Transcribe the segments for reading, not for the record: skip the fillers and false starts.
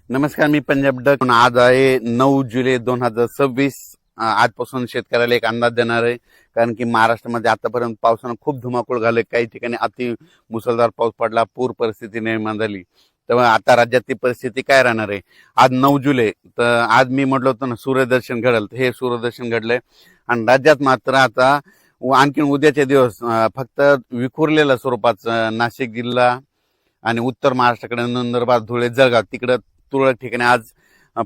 नमस्कार, मी पंजाब डक. आज आहे 9 जुलै 2026. आजपासून शेतकऱ्याला एक अंदाज देणार आहे, कारण की महाराष्ट्रामध्ये आतापर्यंत पावसानं खूप धुमाकूळ घालय. काही ठिकाणी अति मुसळधार पाऊस पडला, पूर परिस्थिती निर्माण झाली. तेव्हा आता राज्यातली परिस्थिती काय राहणार आहे? आज 9 जुलै, तर आज मी म्हटलं होतं ना सूर्यदर्शन घडल, हे सूर्यदर्शन घडलंय. आणि राज्यात मात्र आता आणखीन उद्याचे दिवस फक्त विखुरलेल्या स्वरूपाचं नाशिक जिल्हा आणि उत्तर महाराष्ट्राकडे नंदुरबार, धुळे, जळगाव तिकडं तुरळक ठिकाणी आज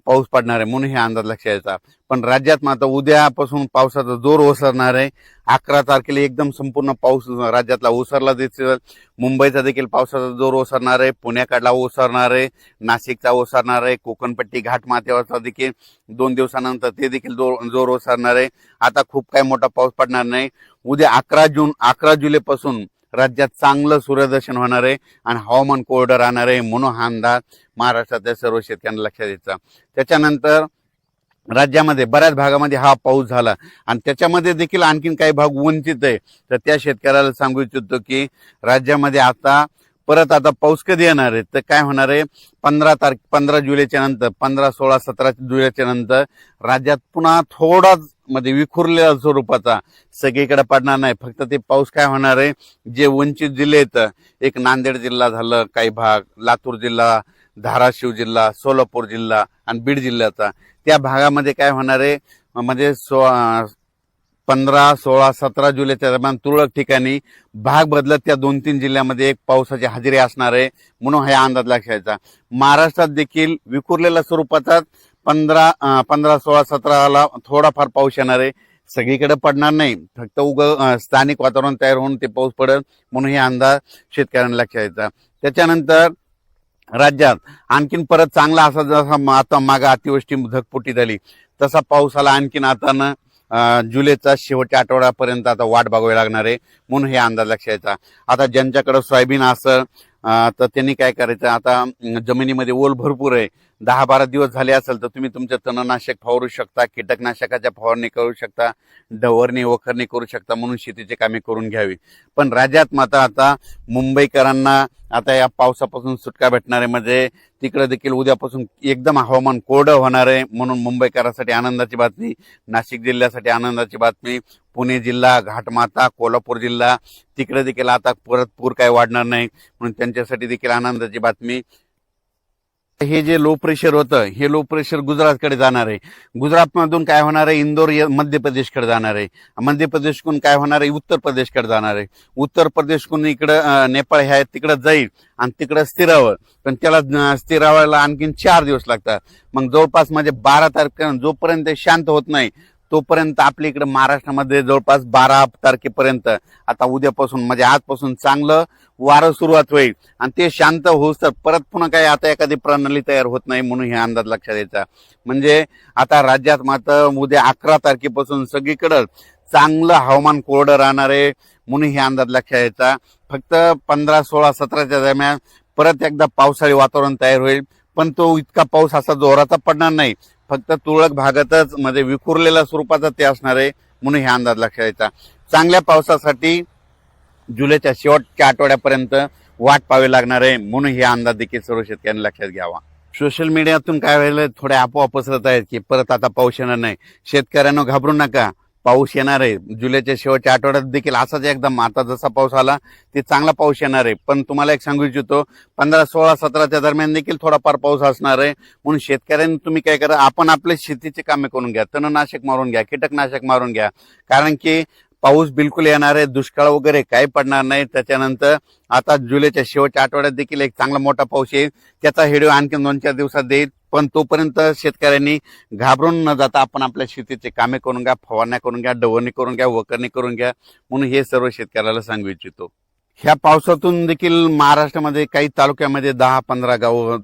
पाऊस पडणार आहे म्हणून हे अंदाज लक्षात यायचा. पण राज्यात मात्र उद्यापासून पावसाचा जोर ओसरणार आहे. 11 तारखेला एकदम संपूर्ण पाऊस राज्यातला ओसरला दिसेल. मुंबईचा देखील पावसाचा जोर ओसरणार आहे, पुण्याकडला ओसरणार आहे, नाशिकचा ओसरणार आहे, कोकणपट्टी घाटमाथ्यावरचा देखील 2 दिवसानंतर ते देखील जोर ओसरणार आहे. आता खूप काही मोठा पाऊस पडणार नाही. उद्या 11 जुलैपासून राज्यात चांगलं सूर्यदर्शन होणार आहे आणि हवामान कोरडं राहणार आहे म्हणून हा अंदाज महाराष्ट्रातल्या सर्व शेतकऱ्यांना लक्षात द्यायचा. त्याच्यानंतर राज्यामध्ये बऱ्याच भागामध्ये हा पाऊस झाला आणि त्याच्यामध्ये देखील आणखीन काही भाग वंचित आहे. तर त्या शेतकऱ्याला सांगू इच्छितो की राज्यामध्ये आता पाऊस कधी येणार आहे, तर काय होणार आहे, 15 जुलैच्या नंतर, 15, 16, 17 जुलैच्या नंतर राज्यात पुन्हा थोडाच मध्ये विखुरलेल्या स्वरूपाचा सगळीकडे पडणार नाही. फक्त ते पाऊस काय होणार आहे, जे वंचित जिल्हे आहेत, एक नांदेड जिल्हा झालं, काही भाग लातूर जिल्हा, धाराशिव जिल्हा, सोलापूर जिल्हा आणि बीड जिल्ह्याचा, त्या भागामध्ये काय होणार आहे, म्हणजे 15, 16, 17 जुलैच्या दरम्यान तुरळक ठिकाणी भाग बदलत त्या 2-3 जिल्ह्यामध्ये एक पावसाची हजेरी असणार आहे म्हणून हा अंदाज लक्षात. महाराष्ट्रात देखील विखुरलेल्या स्वरूपाचा 15, 16, 17ला थोडाफार पाऊस येणार आहे. सगळीकडे पडणार नाही, फक्त स्थानिक वातावरण तयार होऊन ते पाऊस पडेल म्हणून हे अंदाज शेतकऱ्यांना लक्षात यायचा. त्याच्यानंतर राज्यात आणखीन परत चांगला असा जसा आता मागे अतिवृष्टी धगपुटी झाली तसा पाऊस आला आणखीन आता ना जुलैचा शेवटच्या आठवड्यापर्यंत आता वाट बघावी लागणार आहे म्हणून हे अंदाज लक्षात यायचा. आता ज्यांच्याकडे सोयाबीन असेल तर त्यांनी काय करायचं, आता जमिनीमध्ये ओल भरपूर आहे, 10-12 दिवस झाले असेल तर तुम्ही तुमचं तणनाशक फवारू शकता, कीटकनाशकाच्या फवारणी करू शकता, डवरणी वखरणी करू शकता म्हणून शेतीची कामे करून घ्यावी. पण राज्यात मात्र आता मुंबईकरांना आता या पावसापासून सुटका भेटणार आहे. म्हणजे तिकडे देखील उद्यापासून एकदम हवामान कोरडं होणार आहे म्हणून मुंबईकरांसाठी आनंदाची बातमी, नाशिक जिल्ह्यासाठी आनंदाची बातमी, पुणे जिल्हा, घाटमाथा, कोल्हापूर जिल्हा तिकडे देखील आता परत पूर काय वाढणार नाही म्हणून त्यांच्यासाठी देखील आनंदाची बातमी. हे जे लो प्रेशर होतं, हे लो प्रेशर गुजरातकडे जाणार आहे. गुजरातमधून काय होणार आहे, इंदोर मध्य प्रदेशकडे जाणार आहे. मध्य प्रदेशकडून काय होणार आहे, उत्तर प्रदेशकडे जाणार आहे. उत्तर प्रदेशकडून इकडं नेपाळ ह्या तिकडं जाईल आणि तिकडं स्थिरावं, पण त्याला स्थिरावायला आणखीन 4 दिवस लागतात. मग जवळपास म्हणजे 12 तारखेला जोपर्यंत शांत होत नाही तोपर्यंत आपल्या इकडे महाराष्ट्रामध्ये जवळपास 12 तारखेपर्यंत आता उद्यापासून म्हणजे आजपासून चांगलं वारं सुरुवात होईल आणि ते शांत होऊस तर परत पुन्हा काही आता एखादी प्रणाली तयार होत नाही म्हणून हे अंदाज लक्षात यायचा. म्हणजे आता राज्यात मात्र उद्या 11 तारखेपासून सगळीकडे चांगलं हवामान कोरडं राहणार आहे म्हणून हे अंदाज लक्षात यायचा. फक्त 15, 16, 17च्या दरम्यान परत एकदा पावसाळी वातावरण तयार होईल, पण तो इतका पाऊस असा जोराचा पडणार नाही, फक्त तुरळक भागातच मध्ये विखुरलेल्या स्वरूपाचा ते असणार आहे म्हणून हे अंदाज लक्षात यायचा. चांगल्या पावसासाठी जुलैच्या शेवटच्या आठवड्यापर्यंत वाट पाहावी लागणार आहे म्हणून हे अंदाज देखील सर्व शेतकऱ्यांनी लक्षात घ्यावा. सोशल मीडियातून काय व्हायला थोडे अफवा पसरत आहेत की परत आता पाऊस येणार नाही. शेतकऱ्यांना घाबरू नका, पाऊस येणार आहे. जुलैच्या शेवटच्या आठवड्यात देखील असाच एकदम आता जसा पाऊस आला ते चांगला पाऊस येणार आहे. पण तुम्हाला एक सांगू इच्छितो, 15, 16, 17च्या दरम्यान देखील थोडाफार पाऊस असणार आहे म्हणून शेतकऱ्यांनी तुम्ही काय करा, आपण आपले शेतीचे कामे करून घ्या, तणनाशक मारून घ्या, कीटकनाशक मारून घ्या, कारण की पाऊस बिलकुल येणार आहे, दुष्काळ वगैरे काही पडणार नाही. त्याच्यानंतर आता जुलैच्या शेवटच्या आठवड्यात देखील एक चांगला मोठा पाऊस येईल, त्याचा व्हिडिओ आणखी 2-4 दिवसात देईल. पण तोपर्यंत शेतकऱ्यांनी घाबरून न जाता आपण आपल्या शेतीचे कामे करून घ्या, फवारण्या करून घ्या, डवरणी करून घ्या, वखरणी करून घ्या म्हणून हे सर्व शेतकऱ्याला सांगू इच्छितो. ह्या पावसातून देखील महाराष्ट्रामध्ये काही तालुक्यामध्ये 10-15 गाव,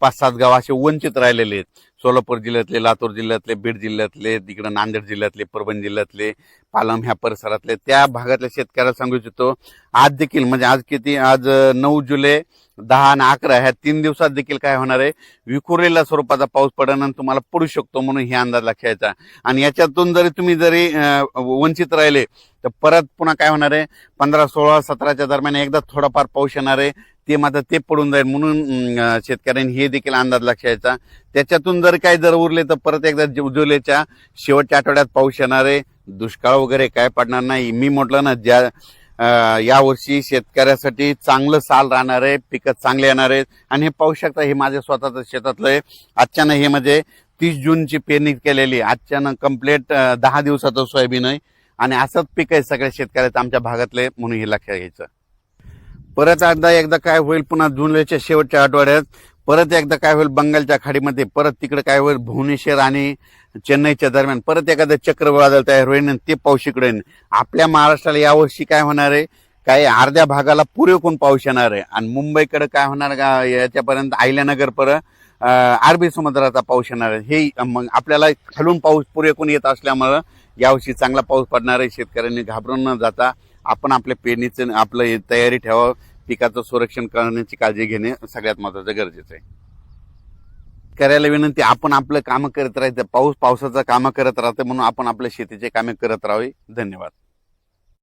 5-7 गाव असे वंचित राहिलेले आहेत. सोलापूर जिल्ह्यातले, लातूर जिल्ह्यातले, बीड जिल्ह्यातले, तिकडे नांदेड जिल्ह्यातले, परभणी जिल्ह्यातले, पालम ह्या परिसरातले त्या भागातल्या शेतकऱ्याला सांगू इच्छितो, आज देखील म्हणजे आज किती, आज 9 जुलै, 10 आणि 11 ह्या 3 दिवसात देखील काय होणार आहे, विखुरलेल्या स्वरूपाचा पाऊस पडणार तुम्हाला पडू शकतो, म्हणून हे अंदाज लक्षात घ्यायचा. आणि याच्यातून तुम्ही जरी वंचित राहिले तर परत पुन्हा काय होणार आहे, 15, 16, 17च्या दरम्यान एकदा थोडाफार पाऊस येणार आहे, ते मात्र ते पडून जाईल. म्हणून शेतकऱ्यांनी हे देखील अंदाज लक्षात घ्यायचा. त्याच्यातून जर उरले तर परत एकदा जुलैच्या शेवटच्या आठवड्यात पाऊस येणार आहे. दुष्काळ वगैरे काय पडणार नाही. मी म्हटलं ना, या वर्षी शेतकऱ्यासाठी चांगलं साल राहणार आहे, पिकं चांगले येणार आहेत. आणि हे पाहू शकता, हे माझ्या स्वतःच शेतातलं आहे. अचानक हे म्हणजे 30 जूनची पेरणी केलेली, अचानक कम्प्लीट 10 दिवसाचं सोयाबीन आहे. आणि असंच पीक आहे सगळ्या शेतकऱ्याचं आमच्या भागातले, म्हणून हे लक्षात घ्यायचं. परत एकदा काय होईल, पुन्हा जुलैच्या शेवटच्या आठवड्यात परत एकदा काय होईल, बंगालच्या खाडीमध्ये परत तिकडे काय होईल, भुवनेश्वर आणि चेन्नईच्या दरम्यान परत एखादं चक्रवादळ तयार होईल आणि ते पाऊस इकडे येईल. आपल्या महाराष्ट्राला यावर्षी काय होणार आहे, काही अर्ध्या भागाला पुरेपूर पाऊस येणार आहे. आणि मुंबईकडे काय होणार का, याच्यापर्यंत अहिल्यानगर पर्यंत अरबी समुद्राचा पाऊस येणार आहे. हे मग आपल्याला खालून पाऊस पुरेपूर येत असल्यामुळं यावर्षी चांगला पाऊस पडणार आहे. शेतकऱ्यांनी घाबरून न जाता आपण आपल्या पेरणीचं आपलं तयारी ठेवावं. पिकाचं संरक्षण करण्याची काळजी घेणे सगळ्यात महत्वाचं गरजेचं आहे. करायला विनंती, आपण आपलं कामं करत राहायचं. पावसाचं कामं करत राहतं, म्हणून आपण आपल्या शेतीचे कामे करत राहावे. धन्यवाद.